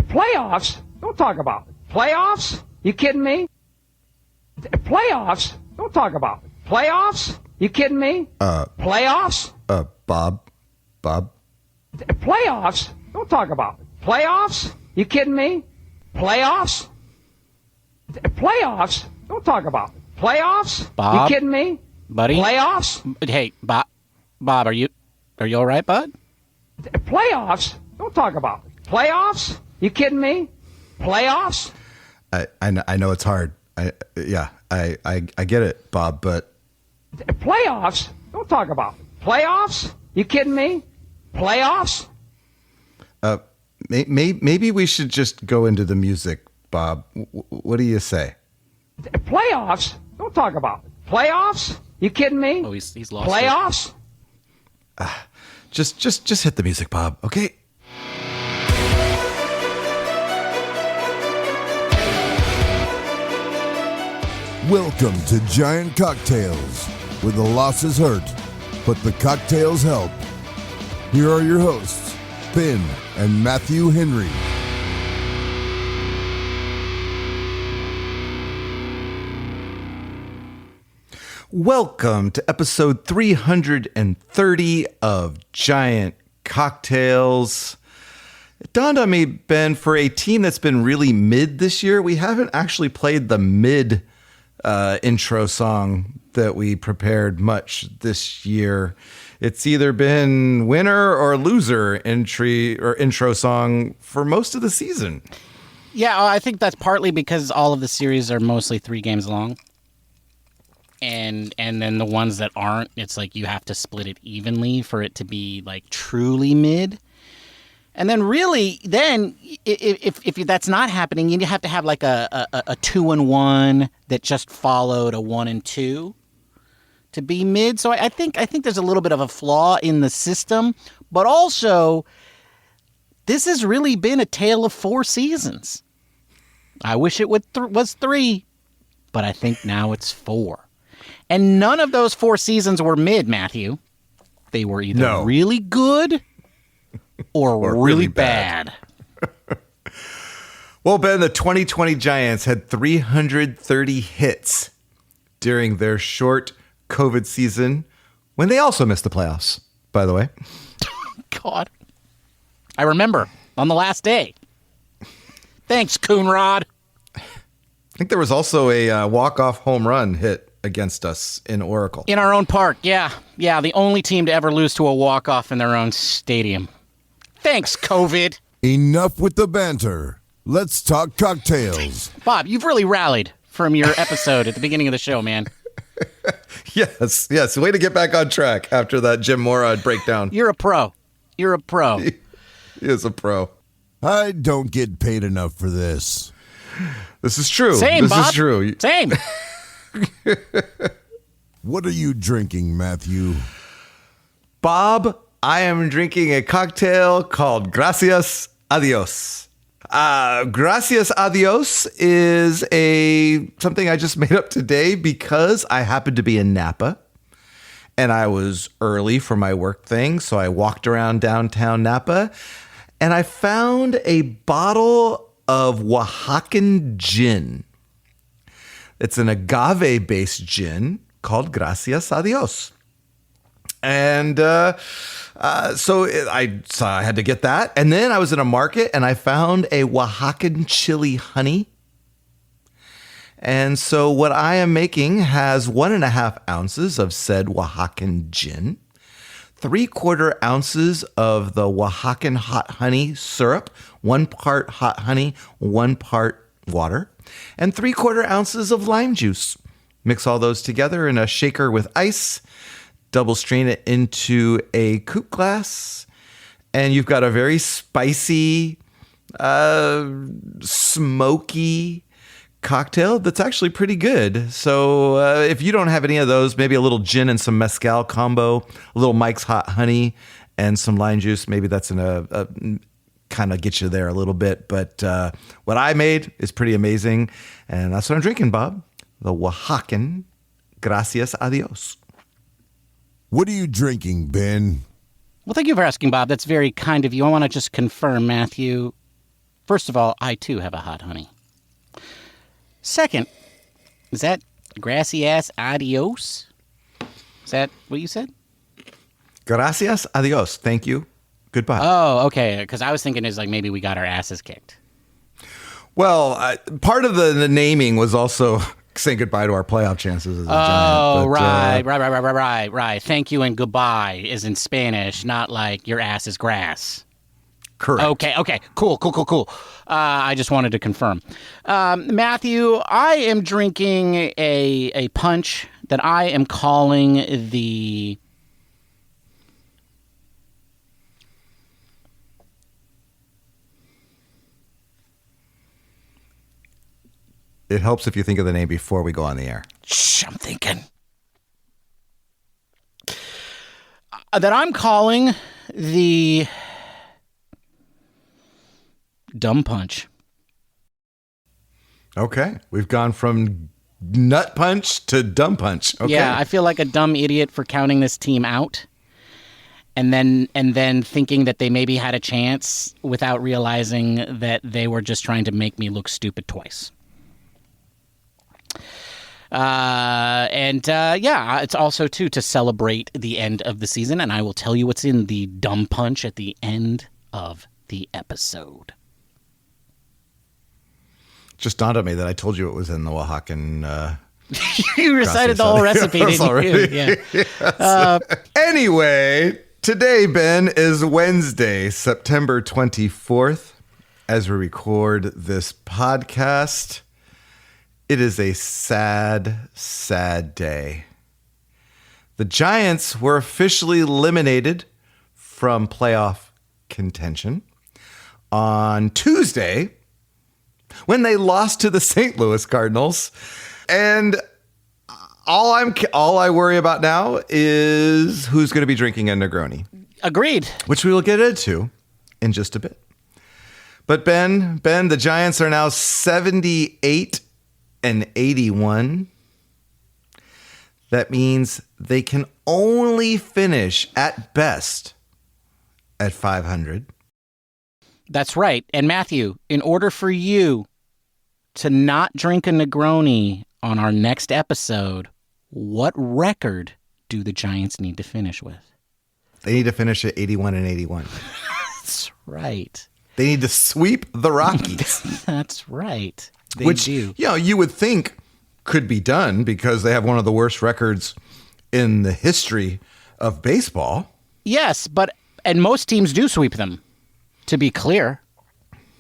Playoffs? Don't talk about it. Playoffs? You kidding me? Playoffs? Don't talk about it. Playoffs? You kidding me? Playoffs? Bob. Playoffs? Don't talk about it. Playoffs? You kidding me? Playoffs? Playoffs? Don't talk about it. Playoffs? Bob? You kidding me? Buddy? Playoffs? Hey, Bob, are you all right, bud? Playoffs? Don't talk about it. Playoffs? You kidding me? Playoffs? I know it's hard. I get it, Bob, but Playoffs? Don't talk about it. Playoffs? You kidding me? Playoffs? maybe we should just go into the music, Bob. What do you say? Playoffs? Don't talk about it. Playoffs? You kidding me? Oh, he's lost Playoffs? Just hit the music, Bob. Okay. Welcome to Giant Cocktails, where the losses hurt, but the cocktails help. Here are your hosts, Ben and Matthew Henry. Welcome to episode 330 of Giant Cocktails. It dawned on me, Ben, for a team that's been really mid this year, we haven't actually played the mid intro song that we prepared much this year. It's either been winner or loser intro song for most of the season. Yeah, I think that's partly because all of the series are mostly 3 games long. And then the ones that aren't, it's like you have to split it evenly for it to be like truly mid. And then really, then if that's not happening, you have to have like a 2-1 that just followed a 1-2 to be mid. So I think there's a little bit of a flaw in the system, but also this has really been a tale of 4 seasons. I wish it was 3, but I think now it's 4. And none of those 4 seasons were mid, Matthew. They were either really good or really bad. Well, Ben, the 2020 Giants had 330 hits during their short COVID season when they also missed the playoffs, by the way. God. I remember on the last day. Thanks, Coonrod. I think there was also a walk-off home run hit against us in Oracle. In our own park, yeah. Yeah, the only team to ever lose to a walk-off in their own stadium. Thanks, COVID. Enough with the banter. Let's talk cocktails. Bob, you've really rallied from your episode at the beginning of the show, man. Yes. Way to get back on track after that Jim Morad breakdown. You're a pro. He is a pro. I don't get paid enough for this. This is true. Same, Bob. This is true. Same. What are you drinking, Matthew? Bob, I am drinking a cocktail called Gracias, Adios. Gracias, Adios is something I just made up today because I happened to be in Napa and I was early for my work thing. So I walked around downtown Napa and I found a bottle of Oaxacan gin. It's an agave-based gin called Gracias, Adios. And so I had to get that. And then I was in a market and I found a Oaxacan chili honey. And so what I am making has 1.5 ounces of said Oaxacan gin, 3/4 ounces of the Oaxacan Hot Honey Syrup, 1 part hot honey, 1 part water, and 3/4 ounces of lime juice. Mix all those together in a shaker with ice. Double strain it into a coupe glass, and you've got a very spicy, smoky cocktail that's actually pretty good. So if you don't have any of those, maybe a little gin and some mezcal combo, a little Mike's Hot Honey and some lime juice, maybe that's a kind of get you there a little bit. But what I made is pretty amazing, and that's what I'm drinking, Bob. The Oaxacan Gracias, Adios. What are you drinking, Ben? Well, thank you for asking, Bob. That's very kind of you. I want to just confirm, Matthew. First of all, I too have a hot honey. Second, is that Gracias, Adios? Is that what you said? Gracias, adios. Thank you. Goodbye. Oh, okay. Because I was thinking it's like maybe we got our asses kicked. Well, part of the naming was also saying goodbye to our playoff chances as a Giant. But, right. Thank you and goodbye is in Spanish, not like your ass is grass. Correct. Okay. Cool. I just wanted to confirm. Matthew, I am drinking a punch that I am calling the... It helps if you think of the name before we go on the air. Shh, I'm thinking. That I'm calling the dumb punch. Okay. We've gone from nut punch to dumb punch. Okay. Yeah, I feel like a dumb idiot for counting this team out. And then thinking that they maybe had a chance without realizing that they were just trying to make me look stupid twice. It's also too to celebrate the end of the season, and I will tell you what's in the dumb punch at the end of the episode. Just dawned on me that I told you it was in the Oaxacan. You recited the whole recipe, didn't you? Yeah. Anyway, today, Ben, is Wednesday, September 24th, as we record this podcast. It is a sad, sad day. The Giants were officially eliminated from playoff contention on Tuesday when they lost to the St. Louis Cardinals. And all I worry about now is who's going to be drinking a Negroni. Agreed. Which we will get into in just a bit. But Ben, the Giants are now 78 and 81. That means they can only finish at best at 500. That's right. And Matthew, in order for you to not drink a Negroni on our next episode, what record do the Giants need to finish with? They need to finish at 81 and 81. That's right. They need to sweep the Rockies. That's right. Which, you would think could be done because they have one of the worst records in the history of baseball. Yes, and most teams do sweep them, to be clear.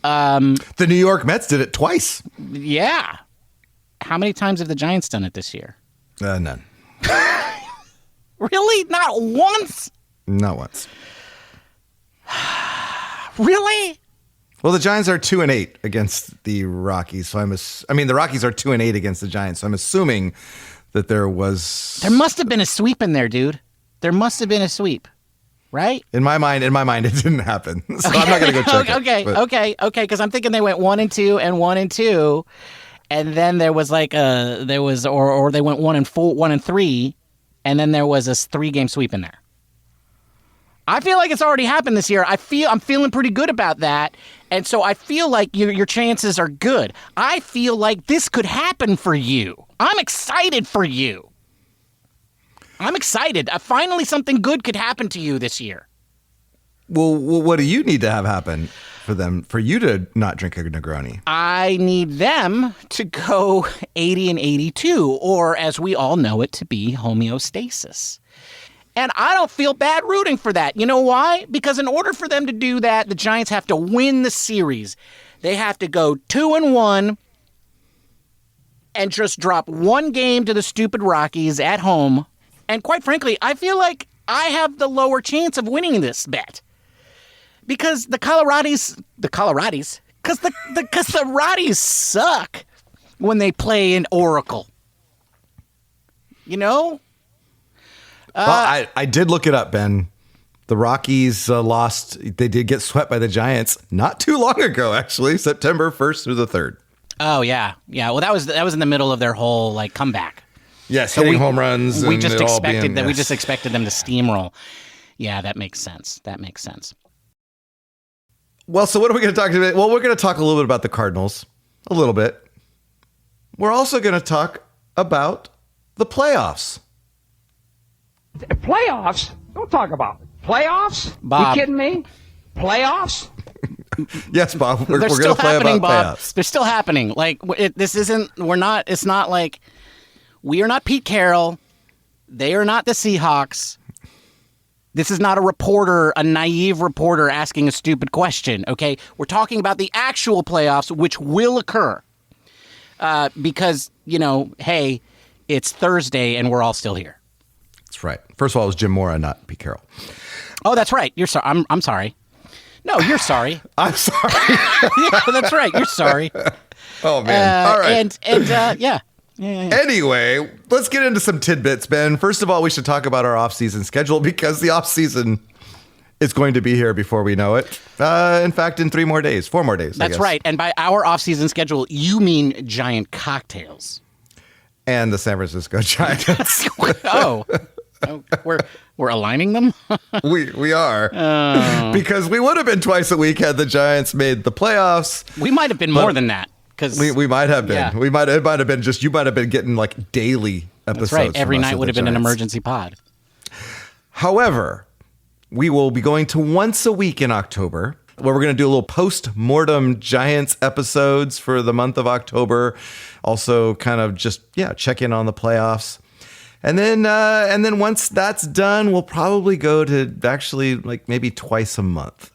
The New York Mets did it twice. Yeah. How many times have the Giants done it this year? None. Really? Not once? Not once. Really? Well, the Giants are 2-8 against the Rockies. So the Rockies are 2-8 against the Giants. So I'm assuming that there must have been a sweep in there, dude. There must have been a sweep, right? In my mind, it didn't happen. So I'm not going to go check it. Okay. Because I'm thinking they went 1-2 and 1-2, and then there was or they went 1-3, and then there was a 3-game sweep in there. I feel like it's already happened this year. I'm feeling pretty good about that. And so I feel like your chances are good. I feel like this could happen for you. I'm excited for you. I'm excited. Finally, something good could happen to you this year. Well, what do you need to have happen for you to not drink a Negroni? I need them to go 80 and 82, or as we all know it to be, homeostasis. And I don't feel bad rooting for that. You know why? Because in order for them to do that, the Giants have to win the series. They have to go 2-1 and just drop one game to the stupid Rockies at home. And quite frankly, I feel like I have the lower chance of winning this bet. Because the Rockies suck when they play in Oracle. You know? Well, I did look it up, Ben. The Rockies lost. They did get swept by the Giants not too long ago, actually, September 1st through the 3rd. Oh, yeah. Well, that was in the middle of their whole comeback. Yes, so hitting home runs. We just expected them to steamroll. Yeah, that makes sense. Well, so what are we going to talk about? Well, we're going to talk a little bit about the Cardinals. A little bit. We're also going to talk about the playoffs. Playoffs? Don't talk about it. Playoffs? Bob. You kidding me? Playoffs? Yes, Bob. We're They're going still to play happening, about Bob. playoffs. They're still happening. Like, it's not like, we are not Pete Carroll. They are not the Seahawks. This is not a naive reporter asking a stupid question, okay? We're talking about the actual playoffs, which will occur. Because, hey, it's Thursday and we're all still here. That's right. First of all, it was Jim Mora, not Pete Carroll. Oh, that's right. You're sorry. I'm sorry. No, you're sorry. I'm sorry. Yeah, that's right. You're sorry. Oh, man. All right. Yeah. Anyway, let's get into some tidbits, Ben. First of all, we should talk about our off-season schedule because the off-season is going to be here before we know it. In fact, in 4 more days. That's right. And by our off-season schedule, you mean Giant Cocktails. And the San Francisco Giants. Oh, we're aligning them? We are. Because we would have been twice a week had the Giants made the playoffs. We might have been more than that. We might have been. Yeah. It might have been just, you might have been getting like daily episodes. That's right. Every from us night of would the have been an Giants. emergency pod. However, we will be going to once a week in October, where we're going to do a little post-mortem Giants episodes for the month of October. Also kind of just, check in on the playoffs. And then once that's done, we'll probably go to actually like maybe twice a month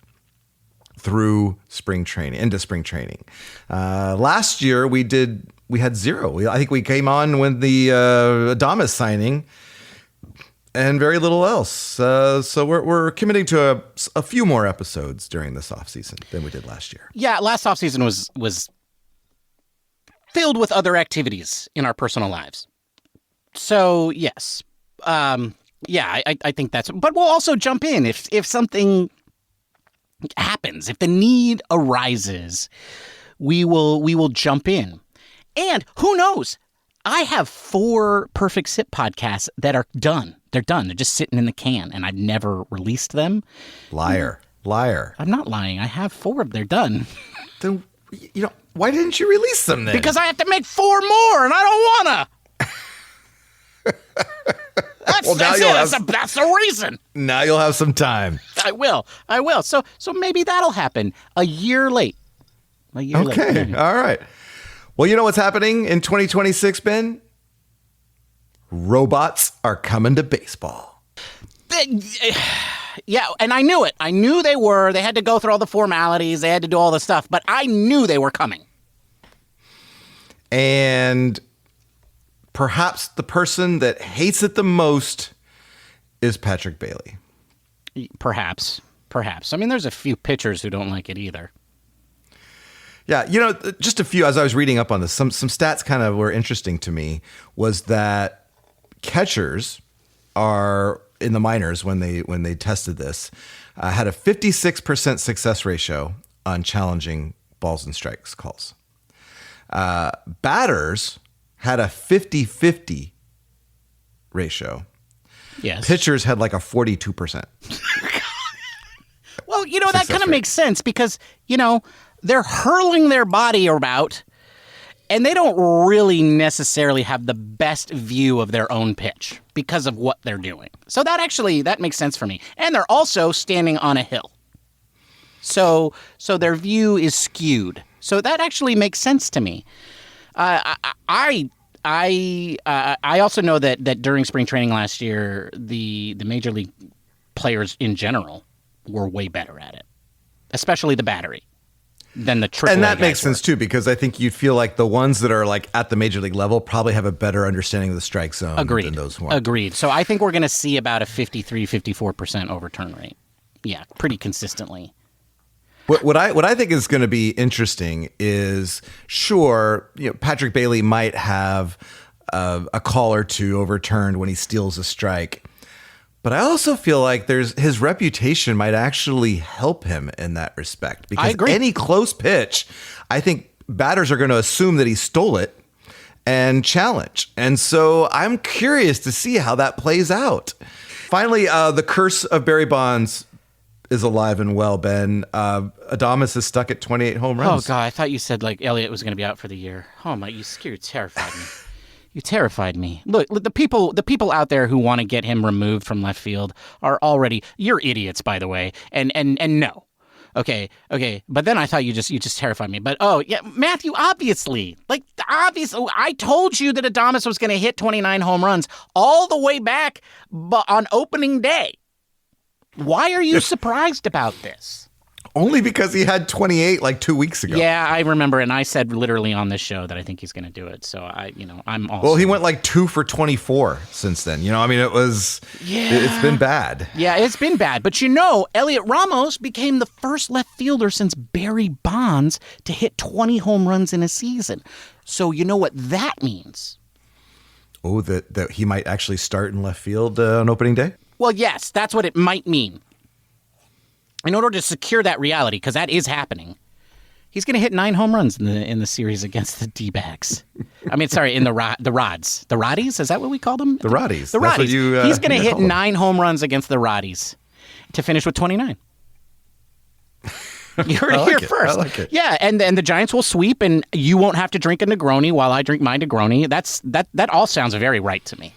through spring training, into spring training. Last year we had 0. I think we came on when the Adamas signing and very little else. So we're committing to a few more episodes during this off season than we did last year. Yeah, last offseason was filled with other activities in our personal lives. So, yes. I think that's... But we'll also jump in if something happens. If the need arises, we will jump in. And who knows? I have 4 Perfect Sip podcasts that are done. They're done. They're just sitting in the can, and I've never released them. Liar. I'm not lying. I have 4 of them. They're done. Then, why didn't you release them then? Because I have to make 4 more, and I don't want to. That's the reason. Now you'll have some time. I will. So maybe that'll happen a year late. Okay. All right. Well, you know what's happening in 2026, Ben? Robots are coming to baseball. Yeah, and I knew it. I knew they were. They had to go through all the formalities. They had to do all the stuff, but I knew they were coming. And perhaps the person that hates it the most is Patrick Bailey. Perhaps. I mean, there's a few pitchers who don't like it either. Yeah, just a few, as I was reading up on this, some stats kind of were interesting to me, was that catchers are, in the minors, when they tested this, had a 56% success ratio on challenging balls and strikes calls. Batters had a 50-50 ratio. Yes. Pitchers had like a 42%. Well, that kind of makes sense because, they're hurling their body about and they don't really necessarily have the best view of their own pitch because of what they're doing. So that makes sense for me. And they're also standing on a hill. So their view is skewed. So that actually makes sense to me. I also know that during spring training last year, the major league players in general were way better at it, especially the battery, than the AAA. And that makes guys were. sense too, because I think you'd feel like the ones that are like at the major league level probably have a better understanding of the strike zone than those who aren't. Agreed. So I think we're going to see about a 53-54% overturn rate. Yeah, pretty consistently. What I think is going to be interesting is, sure, Patrick Bailey might have a call or two overturned when he steals a strike, but I also feel like his reputation might actually help him in that respect. Because I agree. Any close pitch, I think batters are going to assume that he stole it and challenge. And so I'm curious to see how that plays out. Finally, the curse of Barry Bonds is alive and well, Ben. Adames is stuck at 28 home runs. Oh, God, I thought you said, like, Elliott was going to be out for the year. Oh, my, you terrified me. You terrified me. Look, the people out there who want to get him removed from left field are already, you're idiots, by the way, and no. Okay. But then I thought you just terrified me. But, oh, yeah, Matthew, obviously, I told you that Adames was going to hit 29 home runs all the way back on opening day. Why are you surprised about this? Only because he had 28 like 2 weeks ago. Yeah, I remember, and I said literally on this show that I think he's going to do it. So I'm also. Well, he went like 2 for 24 since then. I mean, it's been bad. Yeah, it's been bad. But Elliot Ramos became the first left fielder since Barry Bonds to hit 20 home runs in a season. So you know what that means? Oh, that he might actually start in left field on opening day? Well, yes, that's what it might mean. In order to secure that reality, because that is happening, he's going to hit 9 home runs in the series against the D-backs. I mean, sorry, in the Rods. The Roddies? Is that what we call them? The Roddies. The That's Roddies. what you, he's going to hit 9 home runs against the Roddies to finish with 29. You heard it here first. I like it. Yeah, and the Giants will sweep, and you won't have to drink a Negroni while I drink my Negroni. That all sounds very right to me.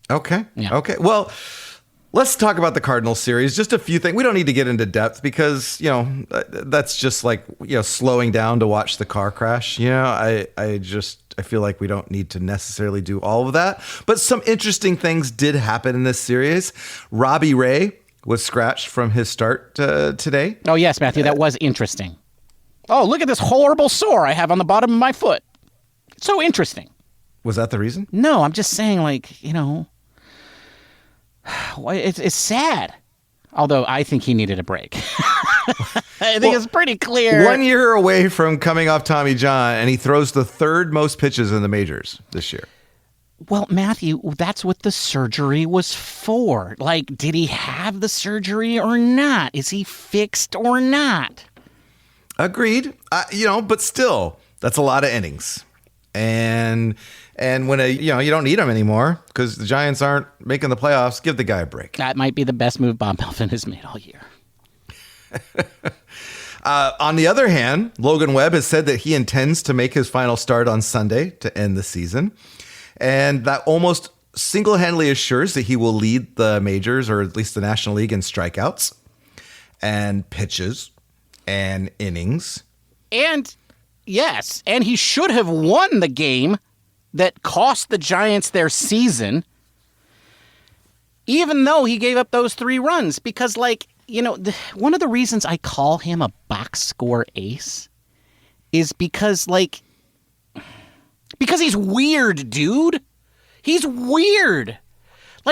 Okay. Yeah. Okay. Well, let's talk about the Cardinals series. Just a few things. We don't need to get into depth because, that's just like, slowing down to watch the car crash. I feel like we don't need to necessarily do all of that. But some interesting things did happen in this series. Robbie Ray was scratched from his start today. Oh, yes, Matthew, that was interesting. Oh, look at this horrible sore I have on the bottom of my foot. It's so interesting. Was that the reason? No, I'm just saying, it's sad. Although I think he needed a break. I think it's pretty clear. 1 year away from coming off Tommy John, and he throws the 3rd most pitches in the majors this year. Well, Matthew, that's what the surgery was for. Did he have the surgery or not? Is he fixed or not? Agreed. But still, that's a lot of innings. And when you don't need him anymore because the Giants aren't making the playoffs, give the guy a break. That might be the best move Bob Melvin has made all year. On the other hand, Logan Webb has said that he intends to make his final start on Sunday to end the season. And that almost single-handedly assures that he will lead the majors, or at least the National League, in strikeouts and pitches and innings. And, yes, and he should have won the game that cost the Giants their season, even though he gave up those 3 runs. Because, one of the reasons I call him a box score ace is because he's weird, dude. He's weird.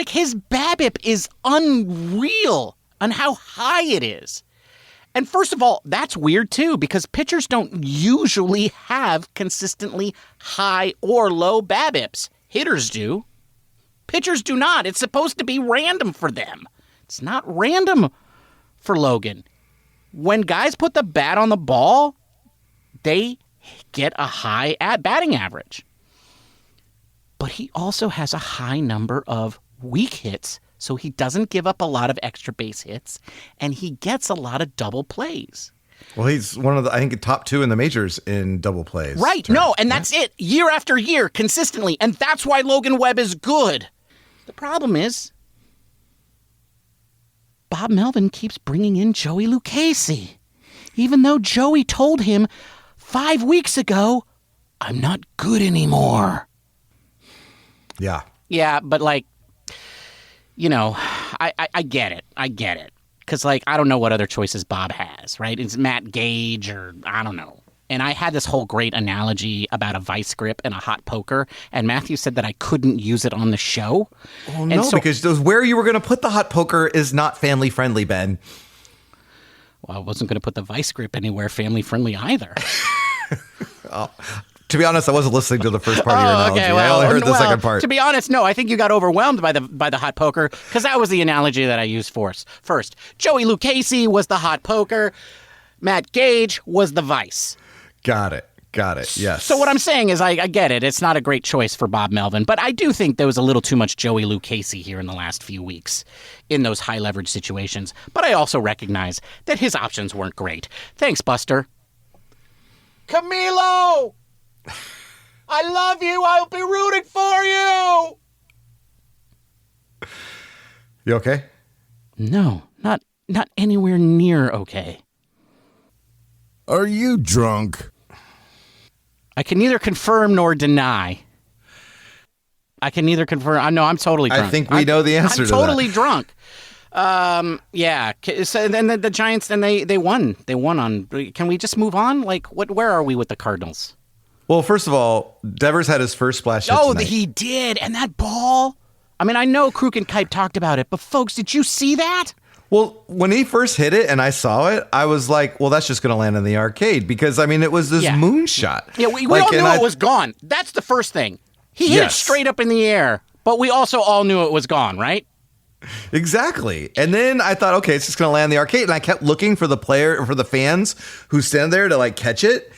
His BABIP is unreal on how high it is. And first of all, that's weird too, because pitchers don't usually have consistently high or low BABIPs. Hitters do. Pitchers do not. It's supposed to be random for them. It's not random for Logan. When guys put the bat on the ball, they get a high batting average. But he also has a high number of weak hits, so he doesn't give up a lot of extra base hits, and he gets a lot of double plays. Well, he's one of the, I think, top 2 in the majors in double plays. Right. No, and that's it. Year after year, consistently. And that's why Logan Webb is good. The problem is, Bob Melvin keeps bringing in Joey Lucchesi, even though Joey told him 5 weeks ago, I'm not good anymore. Yeah. Yeah, but I get it. I get it. Because, I don't know what other choices Bob has, right? It's Matt Gage or I don't know. And I had this whole great analogy about a vice grip and a hot poker, and Matthew said that I couldn't use it on the show. Oh, no, because where you were going to put the hot poker is not family-friendly, Ben. Well, I wasn't going to put the vice grip anywhere family-friendly either. To be honest, I wasn't listening to the first part of your analogy. Okay, well, I only heard the second part. To be honest, no, I think you got overwhelmed by the hot poker, because that was the analogy that I used first. Joey Lucchesi was the hot poker. Matt Gage was the vice. Got it. Got it. Yes. So what I'm saying is I get it. It's not a great choice for Bob Melvin, but I do think there was a little too much Joey Lucchese here in the last few weeks in those high leverage situations. But I also recognize that his options weren't great. Thanks, Buster. Camilo! I love you. I'll be rooting for you. You okay? No, not anywhere near okay. Are you drunk? I can neither confirm nor deny. I can neither confirm. No, I'm totally drunk. I think we know the answer to that. I'm totally drunk. Yeah. So then the Giants, then they won. They won on. Can we just move on? Like, where are we with the Cardinals? Well, first of all, Devers had his first splash hit tonight. He did. And that ball. I mean, I know Kruk and Kipe talked about it, but folks, did you see that? Well, when he first hit it and I saw it, I was like, well, that's just going to land in the arcade because, I mean, it was this moonshot. Yeah, we all knew it was gone. That's the first thing. He hit it straight up in the air, but we also all knew it was gone, right? Exactly. And then I thought, okay, it's just going to land in the arcade. And I kept looking for the fans who stand there to like catch it.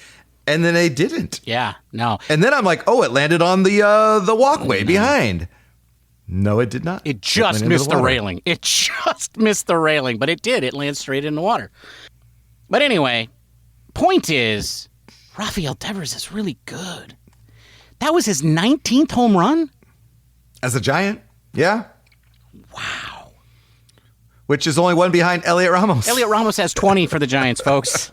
And then they didn't. Yeah, no. And then I'm like, oh, it landed on the walkway behind. No, it did not. It just missed the railing. It just missed the railing, but it did. It landed straight in the water. But anyway, point is, Rafael Devers is really good. That was his 19th home run? As a Giant, yeah. Wow. Which is only one behind Elliot Ramos. Elliot Ramos has 20 for the Giants, folks.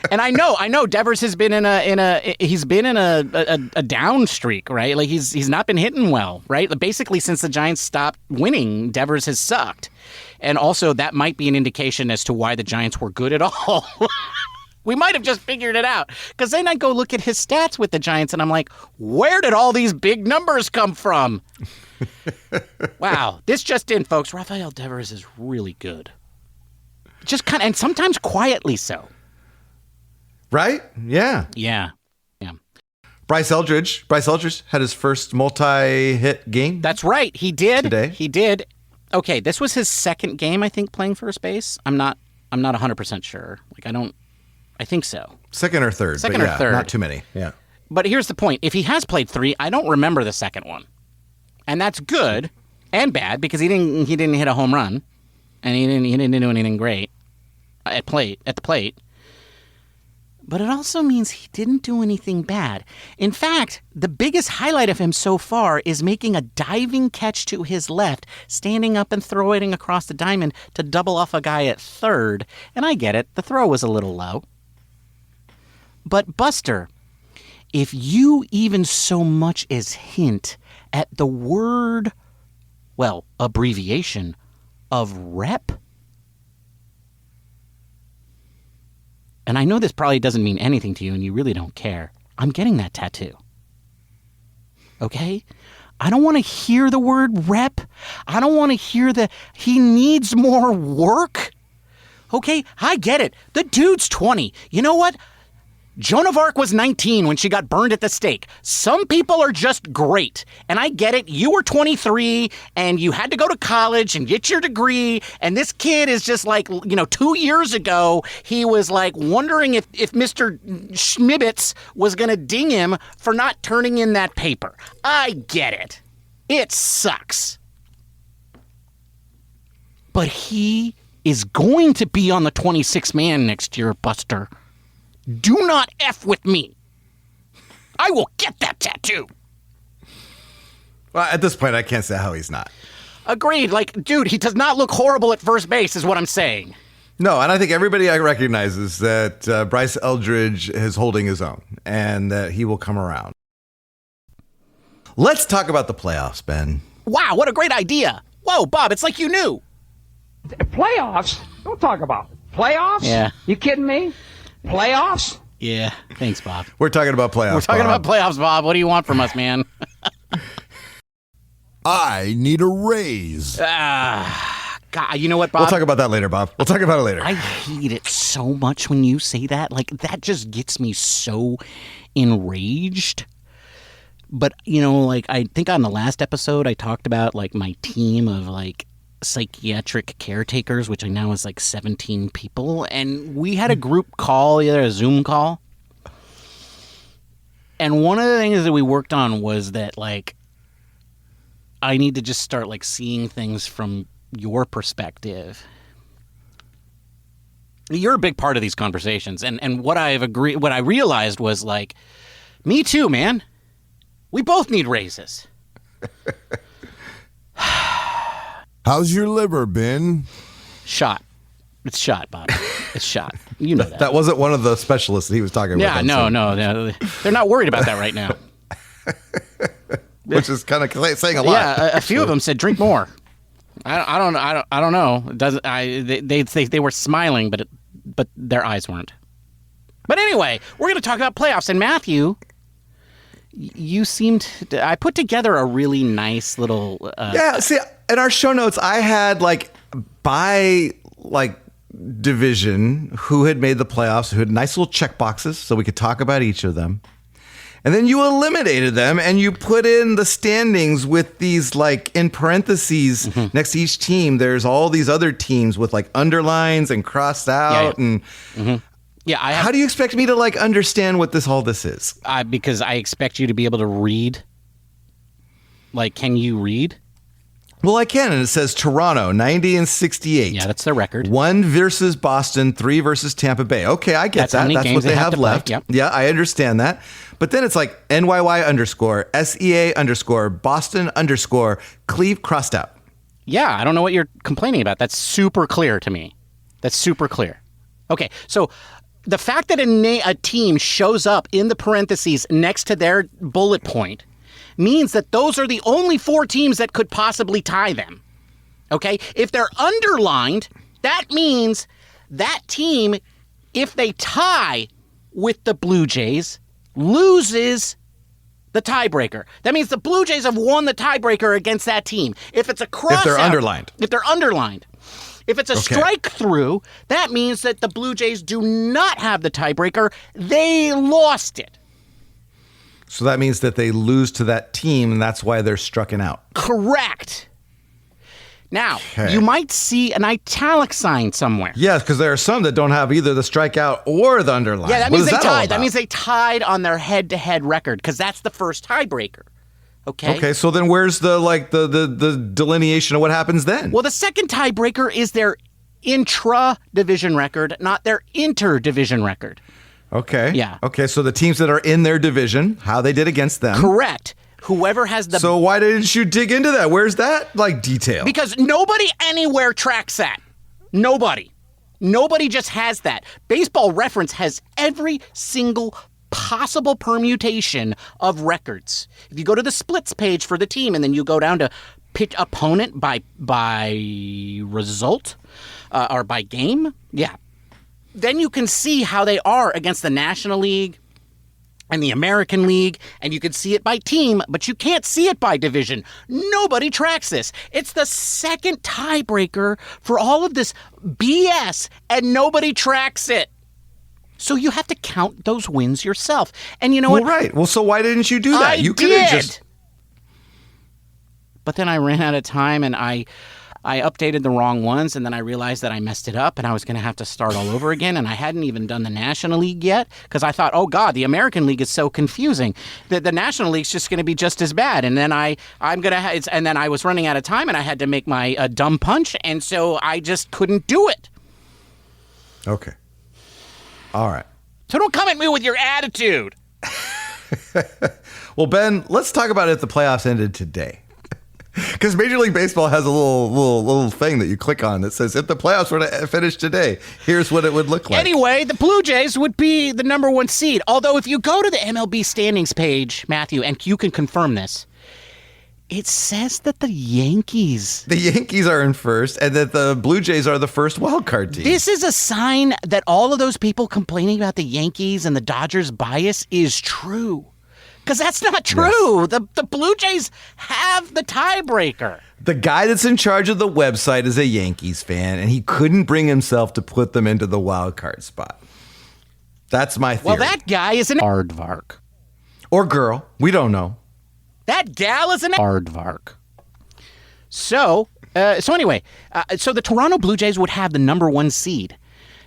And I know Devers has been in a down streak, right? Like he's not been hitting well, right? Basically since the Giants stopped winning, Devers has sucked. And also that might be an indication as to why the Giants were good at all. We might have just figured it out. Because then I go look at his stats with the Giants and I'm like, where did all these big numbers come from? Wow. This just in, folks. Rafael Devers is really good. Just kind of, and sometimes quietly so. Right? Yeah. Yeah. Bryce Eldridge had his first multi-hit game. That's right. He did. Today. He did. Okay, this was his second game, I think, playing first base. I'm not 100% sure. I think so. Second or third. Second or third. Not too many. Yeah. But here's the point. If he has played 3, I don't remember the second one. And that's good and bad because he didn't hit a home run and he didn't do anything great at the plate. But it also means he didn't do anything bad. In fact, the biggest highlight of him so far is making a diving catch to his left, standing up and throwing across the diamond to double off a guy at third. And I get it, the throw was a little low. But Buster, if you even so much as hint at the word, abbreviation of rep, and I know this probably doesn't mean anything to you and you really don't care, I'm getting that tattoo. Okay? I don't want to hear the word rep. I don't want to hear he needs more work. Okay? I get it. The dude's 20. You know what? Joan of Arc was 19 when she got burned at the stake. Some people are just great. And I get it. You were 23 and you had to go to college and get your degree. And this kid is just like, 2 years ago, he was like wondering if Mr. Schmibitz was going to ding him for not turning in that paper. I get it. It sucks. But he is going to be on the 26th man next year, Buster. Do not F with me. I will get that tattoo. Well, at this point, I can't say how he's not. Agreed. Dude, he does not look horrible at first base is what I'm saying. No, and I think everybody recognizes that Bryce Eldridge is holding his own and that he will come around. Let's talk about the playoffs, Ben. Wow, what a great idea. Whoa, Bob, it's like you knew. Playoffs? Don't talk about it. Playoffs? Yeah. You kidding me? Playoffs? Yeah, thanks, Bob. We're talking about playoffs. We're talking about playoffs, Bob. What do you want from us, man? I need a raise. God, you know what, Bob? We'll talk about that later, Bob. We'll talk about it later. I hate it so much when you say that. That just gets me so enraged. But, I think on the last episode, I talked about, my team of, psychiatric caretakers, which I now is 17 people, and we had a group call, either a Zoom call, And one of the things that we worked on was that, like, I need to just start, like, seeing things from your perspective. You're a big part of these conversations. And what I realized was, like, me too, man. We both need raises. How's your liver been? Shot. It's shot, Bob. It's shot. You know that. That wasn't one of the specialists that he was talking about. Yeah, no. They're not worried about that right now. Which is kind of saying a lot. Yeah, a few of them said, drink more. I don't know. It doesn't. They were smiling, but their eyes weren't. But anyway, we're going to talk about playoffs. And Matthew, you seemed. I put together a really nice little. Yeah. See, in our show notes, I had by division who had made the playoffs, who had nice little check boxes, so we could talk about each of them. And then you eliminated them and you put in the standings with these, in parentheses next to each team. There's all these other teams with underlines and crossed out. Yeah. And How do you expect me to understand what all this is? Because I expect you to be able to read. Can you read? Well, I can, and it says Toronto, 90 and 68. Yeah, that's their record. 1 versus Boston, 3 versus Tampa Bay. Okay, I get that. That's what they have left. Yep. Yeah, I understand that. But then it's NYY underscore, SEA underscore, Boston underscore, Cleve crossed out. Yeah, I don't know what you're complaining about. That's super clear to me. That's super clear. Okay, so the fact that a team shows up in the parentheses next to their bullet point means that those are the only 4 teams that could possibly tie them. Okay? If they're underlined, that means that team, if they tie with the Blue Jays, loses the tiebreaker. That means the Blue Jays have won the tiebreaker against that team. If it's a cross, if they're underlined. If it's a strike through, that means that the Blue Jays do not have the tiebreaker. They lost it. So that means that they lose to that team, and that's why they're strucken out. Correct. Now, you might see an italic sign somewhere. Yes, because there are some that don't have either the strikeout or the underline. Yeah, that means they tied. That means they tied on their head-to-head record, because that's the first tiebreaker. Okay. Okay, so then where's the delineation of what happens then? Well, the second tiebreaker is their intra-division record, not their inter-division record. Okay. Yeah. Okay, so the teams that are in their division, how they did against them. Correct. Whoever has the... So why didn't you dig into that? Where's that, detail? Because nobody anywhere tracks that. Nobody. Nobody just has that. Baseball Reference has every single possible permutation of records. If you go to the splits page for the team and then you go down to pitch opponent by result or by game, then you can see how they are against the National League and the American League, and you can see it by team, but you can't see it by division. Nobody tracks this. It's the second tiebreaker for all of this BS, and nobody tracks it. So you have to count those wins yourself. And you know what? Right. Well, so why didn't you do that? You could have just... But then I ran out of time, and I updated the wrong ones, and then I realized that I messed it up, and I was going to have to start all over again, and I hadn't even done the National League yet, because I thought, oh, God, the American League is so confusing. The National League's just going to be just as bad, and then and then I was running out of time, and I had to make my dumb punch, and so I just couldn't do it. Okay. All right. So don't come at me with your attitude. Well, Ben, let's talk about if the playoffs ended today. Because Major League Baseball has a little thing that you click on that says, if the playoffs were to finish today, here's what it would look like. Anyway, the Blue Jays would be the number 1 seed. Although if you go to the MLB standings page, Matthew, and you can confirm this, it says that the Yankees are in first and that the Blue Jays are the first wild card team. This is a sign that all of those people complaining about the Yankees and the Dodgers bias is true. Because that's not true. Yes. The Blue Jays have the tiebreaker. The guy that's in charge of the website is a Yankees fan, and he couldn't bring himself to put them into the wild card spot. That's my theory. Well, that guy is an aardvark. Or girl. We don't know. That gal is an aardvark. So anyway, so the Toronto Blue Jays would have the number 1 seed.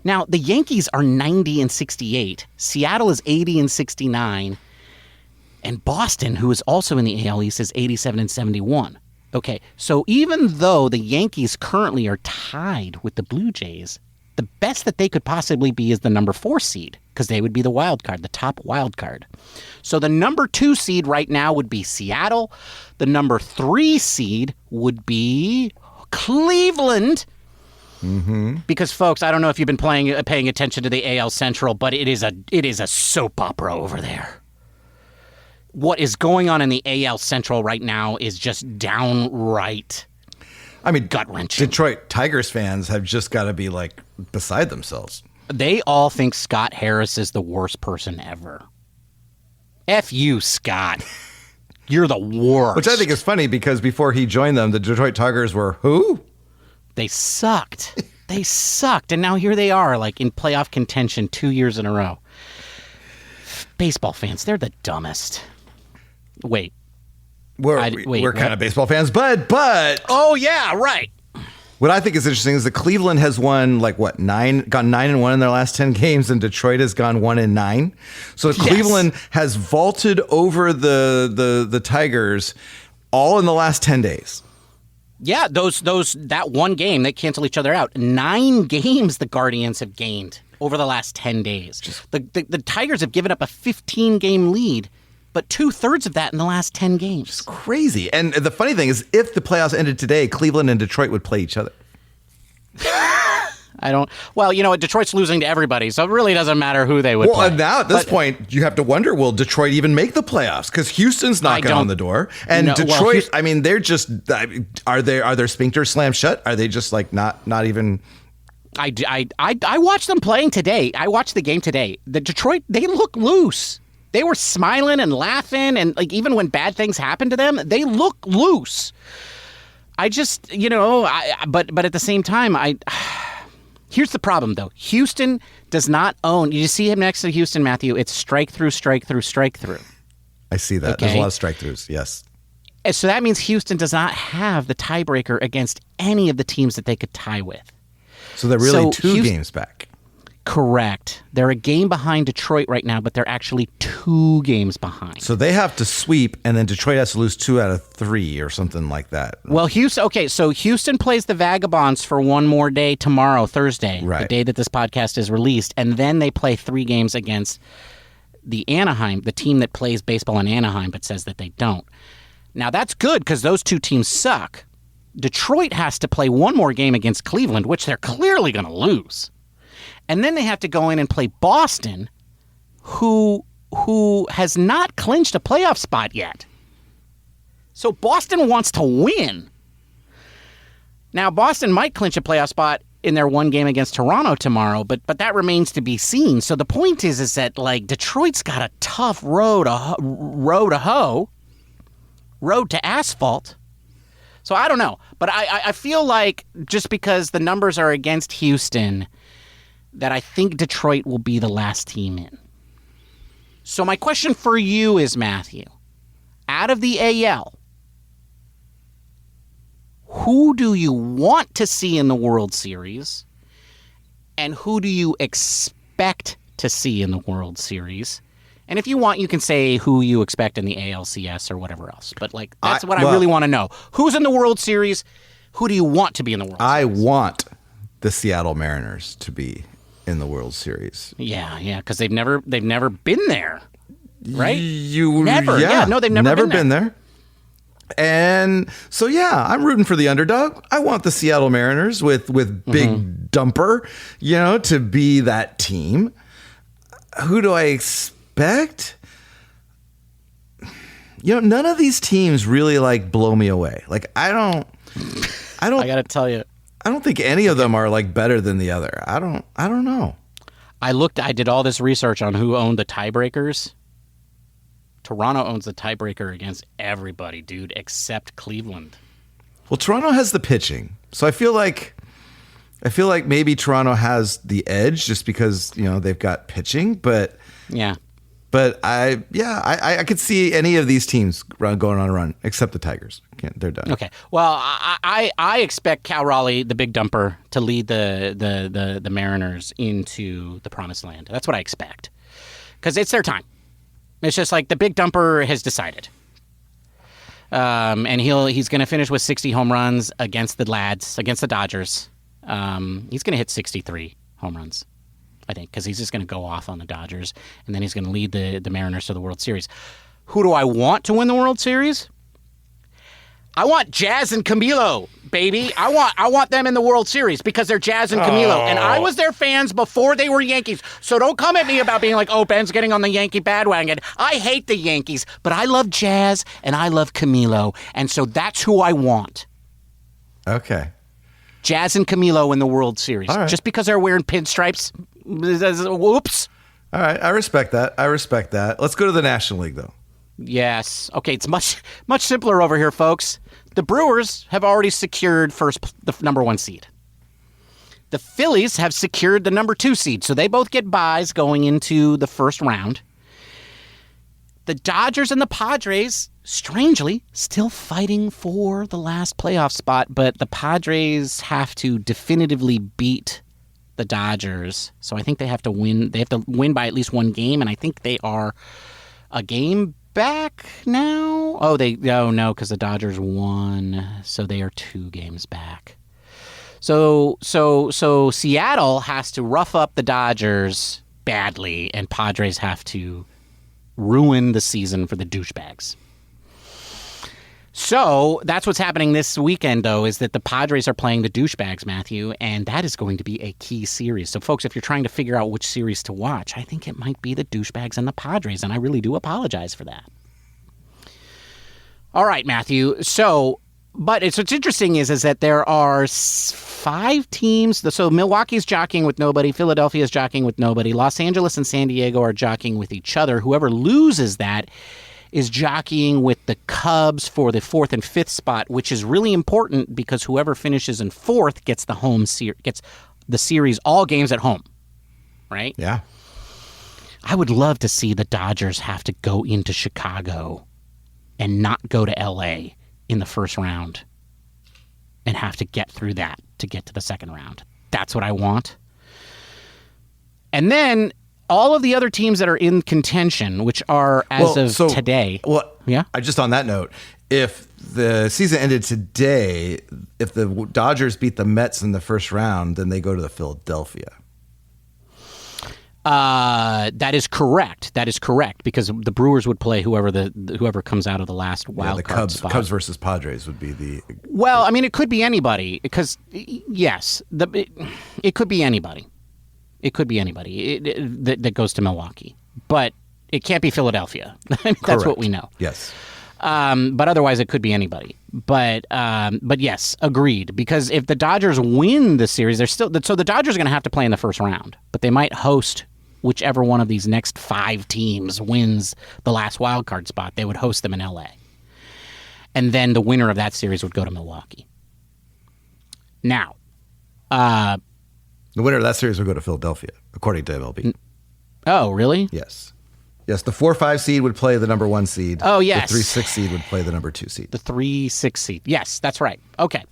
Now, the Yankees are 90 and 68. Seattle is 80 and 69. And Boston, who is also in the AL East, is 87 and 71. Okay, so even though the Yankees currently are tied with the Blue Jays, the best that they could possibly be is the number 4 seed, because they would be the wild card, the top wild card. So the number 2 seed right now would be Seattle. The number 3 seed would be Cleveland. Mm-hmm. Because, folks, I don't know if you've been paying attention to the AL Central, but it is a soap opera over there. What is going on in the AL Central right now is just downright, gut-wrenching. Detroit Tigers fans have just got to be, like, beside themselves. They all think Scott Harris is the worst person ever. F you, Scott. You're the worst. Which I think is funny because before he joined them, the Detroit Tigers were who? They sucked. They sucked. And now here they are, like, in playoff contention 2 years in a row. Baseball fans, they're the dumbest. Wait. We're kind of baseball fans, but oh yeah, right. What I think is interesting is that Cleveland has won gone 9-1 in their last 10 games, and Detroit has gone 1-9. So Cleveland has vaulted over the Tigers all in the last 10 days. Yeah, that one game, they cancel each other out. 9 games the Guardians have gained over the last 10 days. The Tigers have given up a 15-game lead, but 2/3 of that in the last 10 games. It's crazy. And the funny thing is, if the playoffs ended today, Cleveland and Detroit would play each other. Well, you know what? Detroit's losing to everybody, so it really doesn't matter who they would play. Well, now at this point, you have to wonder, will Detroit even make the playoffs? Because Houston's knocking on the door. And Detroit, they're just, are their sphincters slammed shut? Are they just like not even... I watched them playing today. I watched the game today. The Detroit, they look loose. They were smiling and laughing, and like even when bad things happen to them, they look loose. I just, but at the same time, here's the problem though. Houston does not own. You see him next to Houston, Matthew. It's strike through, strike through, strike through. I see that. Okay. There's a lot of strike throughs. Yes. And so that means Houston does not have the tiebreaker against any of the teams that they could tie with. So they're really 2 games back. Correct. They're a game behind Detroit right now, but they're actually 2 games behind. So they have to sweep, and then Detroit has to lose 2 out of 3 or something like that. Well, so Houston plays the Vagabonds for one more day tomorrow, Thursday, the day that this podcast is released, and then they play 3 games against the Anaheim, the team that plays baseball in Anaheim but says that they don't. Now, that's good because those 2 teams suck. Detroit has to play one more game against Cleveland, which they're clearly going to lose. And then they have to go in and play Boston, who has not clinched a playoff spot yet. So Boston wants to win. Now, Boston might clinch a playoff spot in their one game against Toronto tomorrow, but that remains to be seen. So the point is that like Detroit's got a tough road to asphalt. So I don't know, but I feel like just because the numbers are against Houston, that I think Detroit will be the last team in. So my question for you is, Matthew, out of the AL, who do you want to see in the World Series, and who do you expect to see in the World Series? And if you want, you can say who you expect in the ALCS or whatever else. But like that's what I really want to know. Who's in the World Series? Who do you want to be in the World Series? I want the Seattle Mariners to be in the World Series. Yeah, because they've never been there, right? Never. Yeah, no, they've never been there. And so, yeah, I'm rooting for the underdog. I want the Seattle Mariners with Big Dumper, to be that team. Who do I expect? None of these teams really like blow me away. Like I don't. I got to tell you. I don't think any of them are like better than the other. I don't know. I did all this research on who owned the tiebreakers. Toronto owns the tiebreaker against everybody, dude, except Cleveland. Well, Toronto has the pitching. So I feel like maybe Toronto has the edge just because, they've got pitching, but yeah. But I could see any of these teams going on a run, except the Tigers. They're done. Okay. Well, I expect Cal Raleigh, the Big Dumper, to lead the Mariners into the promised land. That's what I expect, because it's their time. It's just like the big dumper has decided. And he's going to finish with 60 home runs against the lads, against the Dodgers. He's going to hit 63 home runs, I think, because he's just going to go off on the Dodgers, and then he's going to lead the Mariners to the World Series. Who do I want to win the World Series? I want Jazz and Camilo, baby. I want them in the World Series because they're Jazz and Camilo. And I was their fans before they were Yankees. So don't come at me about being like, oh, Ben's getting on the Yankee bandwagon. I hate the Yankees, but I love Jazz and I love Camilo. And so that's who I want. Okay. Jazz and Camilo in the World Series. All right. Just because they're wearing pinstripes. Whoops. All right. I respect that. Let's go to the National League, though. Yes. Okay, it's much simpler over here, folks. The Brewers have already secured the number 1 seed. The Phillies have secured the number 2 seed, so they both get byes going into the first round. The Dodgers and the Padres, strangely, still fighting for the last playoff spot, but the Padres have to definitively beat the Dodgers. So I think they have to win. They have to win by at least 1 game, and I think they are a game back now? Oh, no, because the Dodgers won, so they are 2 games back. So Seattle has to rough up the Dodgers badly, and Padres have to ruin the season for the douchebags. So that's what's happening this weekend, though, is that the Padres are playing the douchebags, Matthew, and that is going to be a key series. So, folks, if you're trying to figure out which series to watch, I think it might be the douchebags and the Padres, and I really do apologize for that. All right, Matthew. So, but what's interesting is that there are 5 teams. So Milwaukee's jockeying with nobody. Philadelphia's jockeying with nobody. Los Angeles and San Diego are jockeying with each other. Whoever loses that is jockeying with the Cubs for the 4th and 5th spot, which is really important because whoever finishes in 4th gets gets the series, all games at home, right? Yeah. I would love to see the Dodgers have to go into Chicago and not go to L.A. in the first round and have to get through that to get to the second round. That's what I want. And then all of the other teams that are in contention, which are today. Well, yeah. Just on that note, if the season ended today, if the Dodgers beat the Mets in the first round, then they go to the Philadelphia. That is correct. Because the Brewers would play whoever comes out of the last wild card spot. Cubs versus Padres would be the. Well, I mean, it could be anybody because yes, it could be anybody. It could be anybody that goes to Milwaukee, but it can't be Philadelphia. That's what we know. Yes. But otherwise, it could be anybody. But yes, agreed. Because if the Dodgers win the series, so the Dodgers are going to have to play in the first round, but they might host whichever one of these next 5 teams wins the last wild card spot. They would host them in LA, and then the winner of that series would go to Milwaukee. Now, the winner of that series will go to Philadelphia, according to MLB. Oh, really? Yes. Yes, the 4-5 seed would play the number 1 seed. Oh, yes. The 3-6 seed would play the number 2 seed. The 3-6 seed. Yes, that's right. Okay.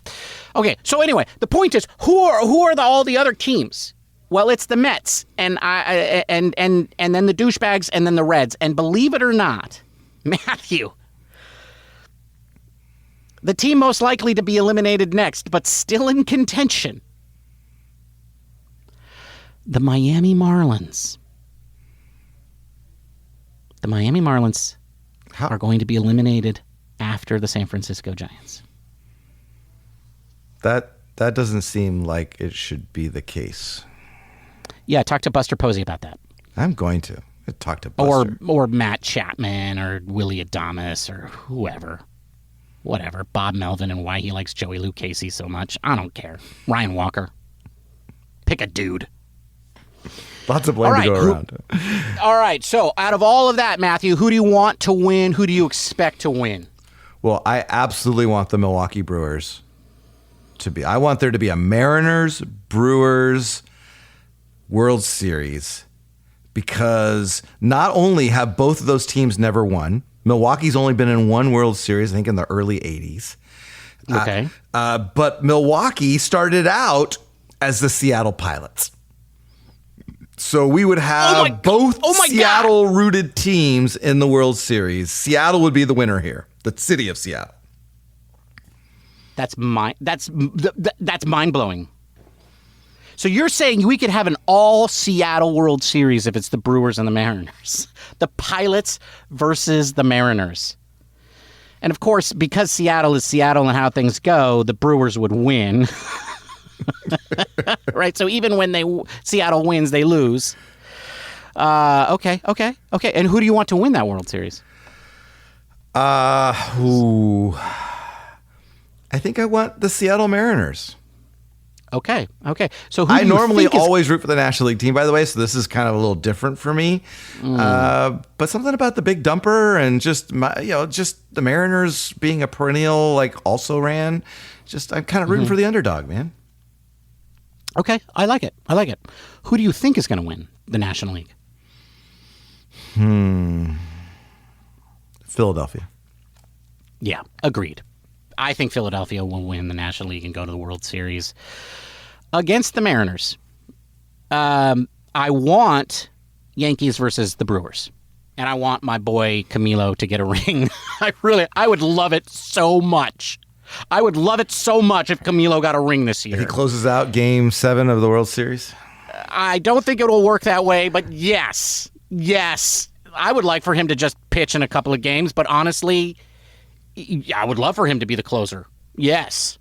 So anyway, the point is, who are all the other teams? Well, it's the Mets and then the douchebags and then the Reds. And believe it or not, Matthew, the team most likely to be eliminated next, but still in contention, the Miami Marlins. The Miami Marlins are going to be eliminated after the San Francisco Giants. That doesn't seem like it should be the case. Yeah, talk to Buster Posey about that. I'm going to talk to Buster. Or Matt Chapman or Willie Adames or whoever. Whatever. Bob Melvin and why he likes Joey Lucchese so much. I don't care. Ryan Walker. Pick a dude. Lots of blame to go around. All right. So out of all of that, Matthew, who do you want to win? Who do you expect to win? Well, I absolutely want the Milwaukee Brewers to be. I want there to be a Mariners Brewers World Series because not only have both of those teams never won, Milwaukee's only been in one World Series, I think in the early 80s. Okay. But Milwaukee started out as the Seattle Pilots. So we would have both Seattle-rooted teams in the World Series. Seattle would be the winner here. The city of Seattle. That's mind-blowing. So you're saying we could have an all-Seattle World Series if it's the Brewers and the Mariners. The Pilots versus the Mariners. And, of course, because Seattle is Seattle and how things go, the Brewers would win. Right? So even when Seattle wins, they lose. Okay. And who do you want to win that World Series? I think I want the Seattle Mariners. Okay. So who I normally think always root for the National League team, by the way, so this is kind of a little different for me. But something about the big dumper and just the Mariners being a perennial also ran. Just I'm kind of rooting for the underdog, man. Okay, I like it. Who do you think is going to win the National League? Philadelphia. Yeah, agreed. I think Philadelphia will win the National League and go to the World Series against the Mariners. I want Yankees versus the Brewers. And I want my boy Camilo to get a ring. I would love it so much. I would love it so much if Camilo got a ring this year. He closes out Game 7 of the World Series. I don't think it will work that way, but yes. I would like for him to just pitch in a couple of games, but honestly, I would love for him to be the closer. Yes.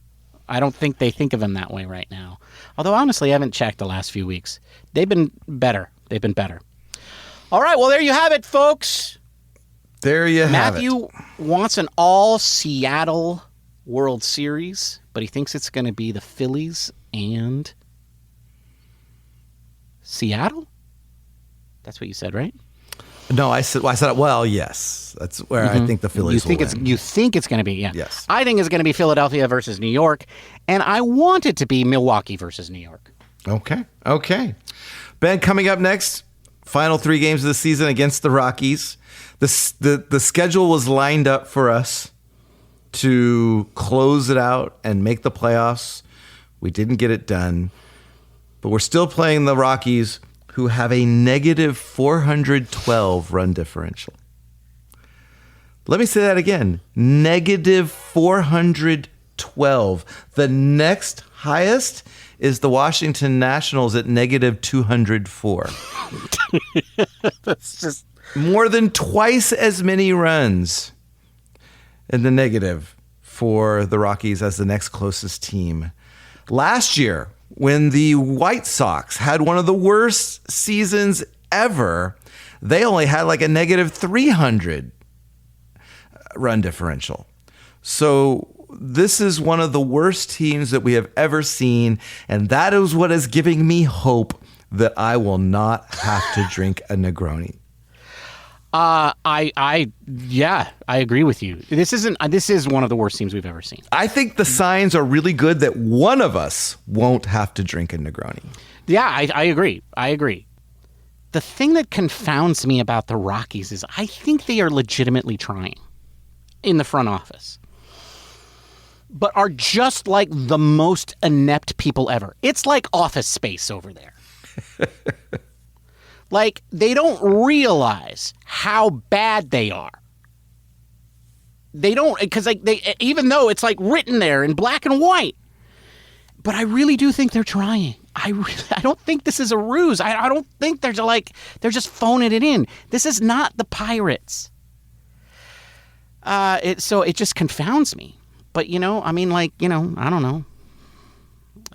I don't think they think of him that way right now. Although, honestly, I haven't checked the last few weeks. They've been better. All right, well, there you have it, folks. There you have it. Matthew wants an all-Seattle World Series, but he thinks it's going to be the Phillies and Seattle? That's what you said, right? No, I said, well, yes. That's where I think the Phillies will win. You think it's going to be, yeah. Yes. I think it's going to be Philadelphia versus New York, and I want it to be Milwaukee versus New York. Okay. Ben, coming up next, final 3 games of the season against the Rockies. The schedule was lined up for us to close it out and make the playoffs. We didn't get it done, but we're still playing the Rockies, who have a negative 412 run differential. Let me say that again. Negative 412. The next highest is the Washington Nationals at negative 204. That's just more than twice as many runs in the negative for the Rockies as the next closest team. Last year, when the White Sox had one of the worst seasons ever, they only had a negative 300 run differential. So this is one of the worst teams that we have ever seen, and that is what is giving me hope that I will not have to drink a Negroni. I agree with you. This is one of the worst teams we've ever seen. I think the signs are really good that one of us won't have to drink a Negroni. Yeah, I agree. The thing that confounds me about the Rockies is I think they are legitimately trying in the front office, but are just like the most inept people ever. It's like Office Space over there. They don't realize how bad they are. They don't, because they even though it's written there in black and white. But I really do think they're trying. I don't think this is a ruse. I don't think they're just phoning it in. This is not the Pirates. So it just confounds me. But I don't know.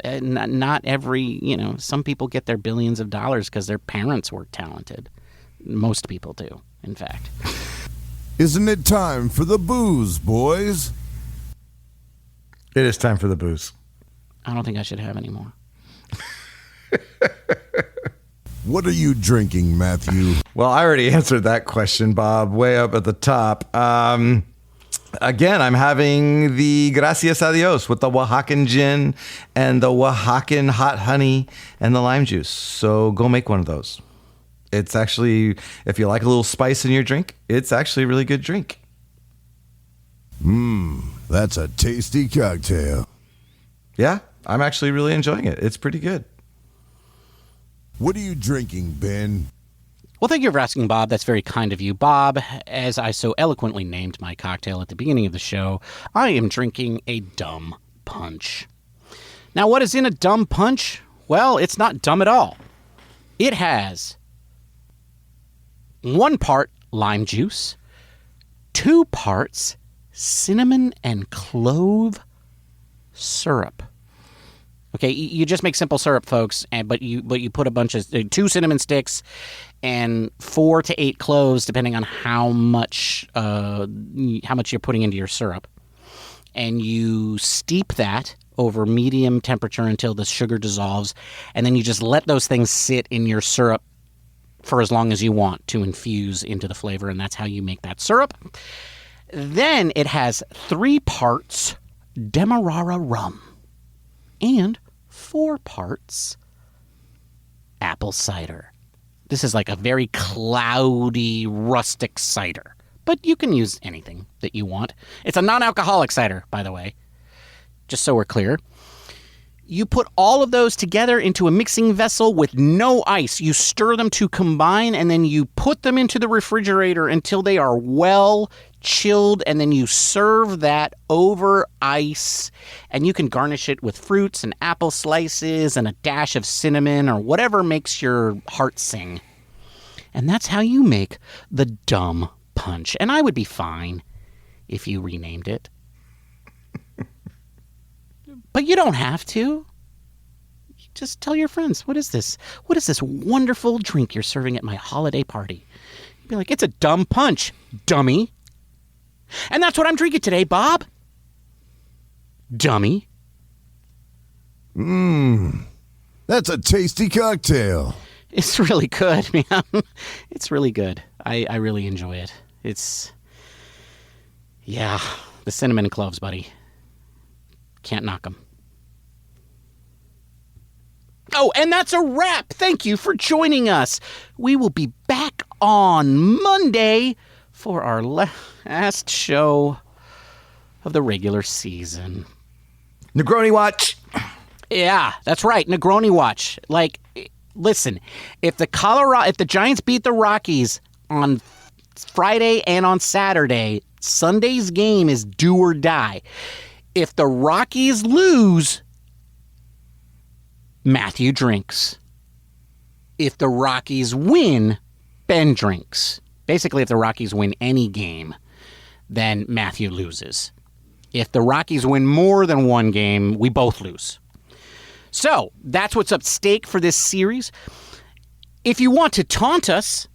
Not every, some people get their billions of dollars because their parents were talented. Most people do, in fact. Isn't it time for the booze, boys? It is time for the booze. I don't think I should have any more. What are you drinking, Matthew? Well, I already answered that question, Bob, way up at the top. Again, I'm having the Gracias, Adios with the Oaxacan gin and the Oaxacan hot honey and the lime juice. So go make one of those. It's actually, if you like a little spice in your drink, it's actually a really good drink. That's a tasty cocktail. Yeah, I'm actually really enjoying it. It's pretty good. What are you drinking, Ben? Well, thank you for asking, Bob. That's very kind of you. Bob, as I so eloquently named my cocktail at the beginning of the show, I am drinking a dumb punch. Now, what is in a dumb punch? Well, it's not dumb at all. It has 1 part lime juice, 2 parts cinnamon and clove syrup. Okay, you just make simple syrup, folks, but you put a bunch of 2 cinnamon sticks and 4 to 8 cloves, depending on how much you're putting into your syrup, and you steep that over medium temperature until the sugar dissolves, and then you just let those things sit in your syrup for as long as you want to infuse into the flavor, and that's how you make that syrup. Then it has 3 parts Demerara rum and 4 parts apple cider. This is like a very cloudy, rustic cider, but you can use anything that you want. It's a non-alcoholic cider, by the way, just so we're clear. You put all of those together into a mixing vessel with no ice. You stir them to combine, and then you put them into the refrigerator until they are well chilled, and then you serve that over ice, and you can garnish it with fruits and apple slices and a dash of cinnamon or whatever makes your heart sing. And that's how you make the dumb punch. And I would be fine if you renamed it. But you don't have to. Just tell your friends, what is this? What is this wonderful drink you're serving at my holiday party? Be like, it's a dumb punch, dummy. And that's what I'm drinking today, Bob. Dummy. That's a tasty cocktail. It's really good, man. It's really good. I really enjoy it. Yeah, the cinnamon and cloves, buddy. Can't knock them. Oh, and that's a wrap. Thank you for joining us. We will be back on Monday for our last show of the regular season. Negroni watch. Yeah, that's right. Negroni watch. Like, listen, if the Giants beat the Rockies on Friday and on Saturday, Sunday's game is do or die. If the Rockies lose, Matthew drinks. If the Rockies win, Ben drinks. Basically, if the Rockies win any game, then Matthew loses. If the Rockies win more than one game, we both lose. So, that's what's at stake for this series. If you want to taunt us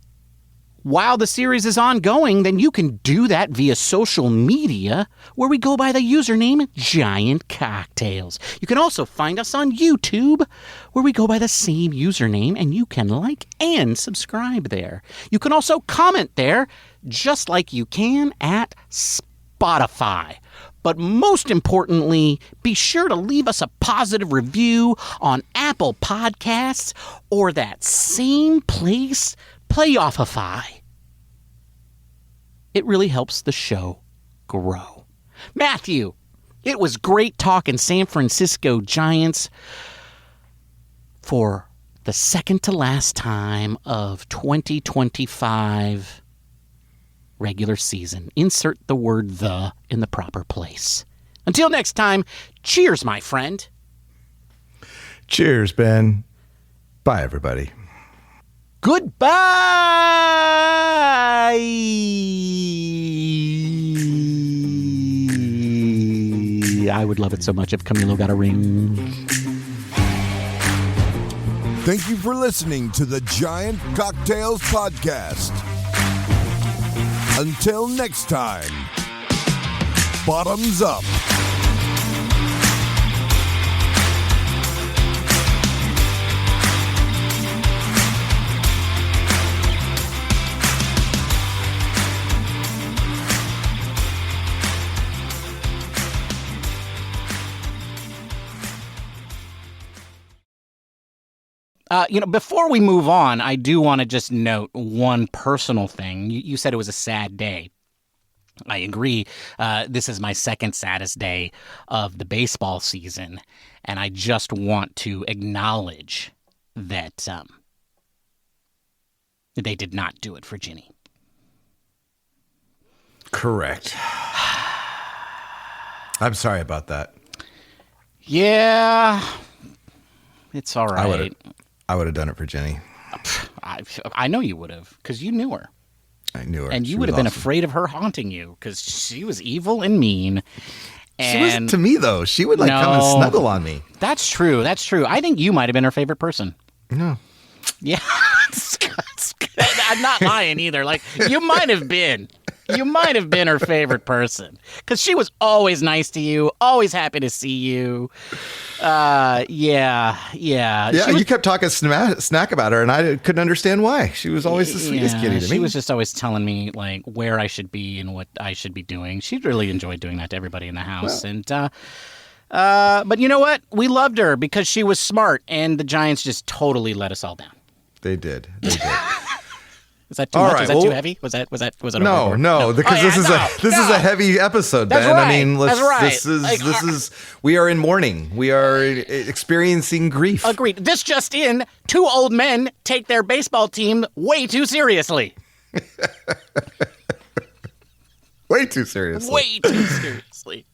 while the series is ongoing, then you can do that via social media, where we go by the username Giant Cocktails. You can also find us on YouTube, where we go by the same username, and you can like and subscribe there. You can also comment there, just like you can at Spotify. But most importantly, be sure to leave us a positive review on Apple Podcasts or that same place, Playoffify. It really helps the show grow. Matthew, it was great talking San Francisco Giants for the second to last time of 2025 regular season. Insert the word "the" in the proper place. Until next time, cheers, my friend. Cheers, Ben. Bye, everybody. Goodbye. I would love it so much if Camilo got a ring. Thank you for listening to the Giant Cocktails Podcast. Until next time, bottoms up. Before we move on, I do want to just note one personal thing. You said it was a sad day. I agree. This is my second saddest day of the baseball season, and I just want to acknowledge that They did not do it for Ginny. Correct. I'm sorry about that. Yeah, it's all right. I would have done it for Jenny. I know you would have, because you knew her. I knew her. And you She would was have been awesome. afraid of her haunting you, because she was evil and mean. She wasn't to me, though. She would come and No. snuggle on me. That's true. That's true. I think you might have been her favorite person. No. Yeah. I'm not lying either. Like, you might have been. You might have been her favorite person. Because she was always nice to you, always happy to see you. Yeah. Yeah, She was- you kept talking snack about her, and I couldn't understand why. She was always the sweetest kitty to me. She was just always telling me, like, where I should be and what I should be doing. She really enjoyed doing that to everybody in the house. But you know what? We loved her because she was smart, and the Giants just totally let us all down. They did. Was that too All much? right, was that well- too heavy? Was that No, overboard? because this is a heavy episode, That's Ben. right. I mean, That's right. this is we are in mourning. We are experiencing grief. Agreed. This just in: 2 old men take their baseball team way too seriously. Way too seriously. Way too seriously.